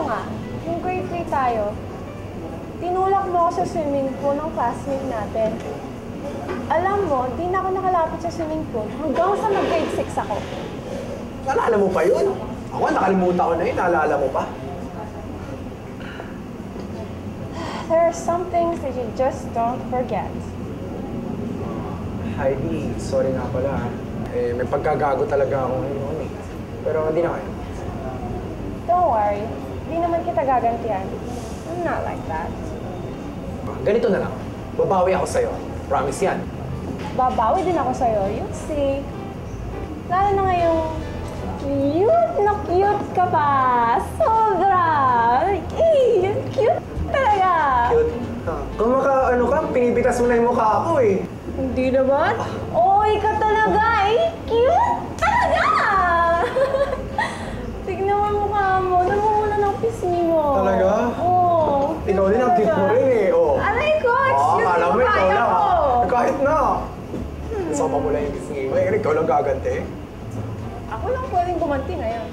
nga, yung grade 3 tayo, tinulak mo ako sa swimming pool ng classmate natin. Alam mo, di na ako nakalapit sa swimming pool hanggang sa mag-grade 6 ako. Naalala mo pa yun? Ako, nakalimutan ko na yun. Naalala mo pa? There are some things that you just don't forget. Heidi, sorry nga pala. May pagkagago talaga ako ngayon eh. Pero hindi na kayo. Don't worry, di naman kita gagantihan. I'm not like that. Ganito na lang. Babawi ako sa'yo. Promise yan. Babawi din ako sa'yo, you'll see. Lalo na ngayong cute na cute ka pa! Sobra! Eh, cute talaga! Cute. Kung ano ka, pinipitas mo na yung mukha ako eh. Hindi naman? Oy, ka talaga eh! Cute talaga! Tignan mo ang mukha mo. Namumula ng pisngi mo. Talaga? Oo. Ikaw din ang cute mo rin eh. Oh. Aray ko! Excuse Akala mo me, ikaw kaya lang ko! ah. Kahit na. Gusto pa mula yung pisngi mo. Ikaw lang gaganti. Ako lang pwedeng gumanti ngayon.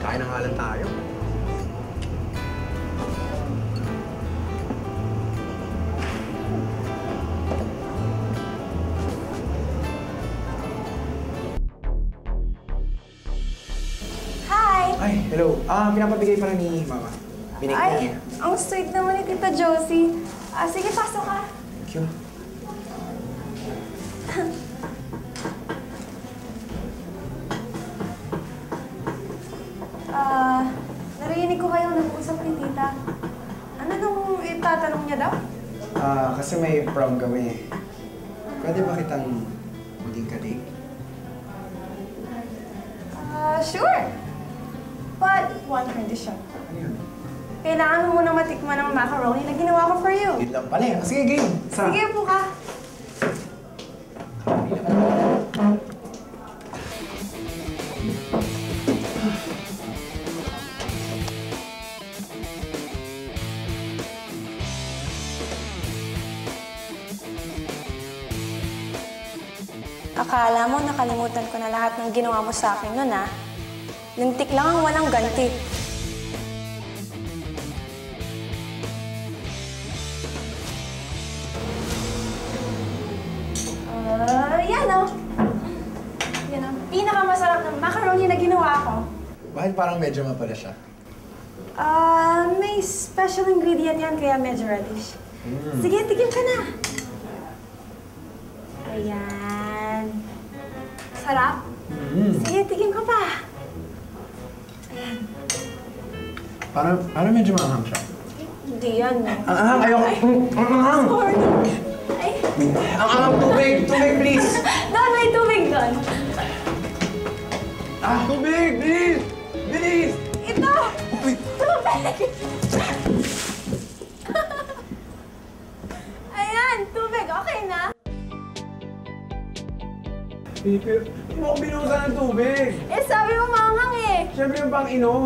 Kain na nga lang tayo. Hi! Ay, hello. Pinapabigay pala ni Mama. Binigay Ay, niya. ang sweet naman ni Tita Josie. Sige, pasok ka. Thank you. Narinig ko kayong nag-usap ni Tita. Ano nung itatanong niya daw? Kasi may prom kami. Pwede ba kitang maging kadik? Sure. But one condition. Ano yun? Kailangan mo munang matikman ng macaroni na ginawa ko for you. Yun lang pala eh. Sige, game. Sige po ka. Akala mo nakalimutan ko na lahat ng ginawa mo sa akin nun, ha? Lintik lang ang walang ganti. Yan o. Yan o. Pinakamasarap ng macaroni na ginawa ko. Bakit parang medyo mapala siya? May special ingredient yan kaya medyo reddish. Sige, tigim ka na. Ayan. Sarap? Sige, tigim ka pa. Ayan. Parang medyo maanghang siya. Hindi yan. Ang ahang, ayoko. Ang ahang! Sorry. Ay. Ang ahang, tubig! Tubig, please! Doon, may tubig doon. Tubig, please! Bilis! Ito! Tubig! Ayan, tubig. Okay na? Hindi mo ako binuhusan ng tubig! Sabi mo maanghang eh. Siyempre yung pang-inom.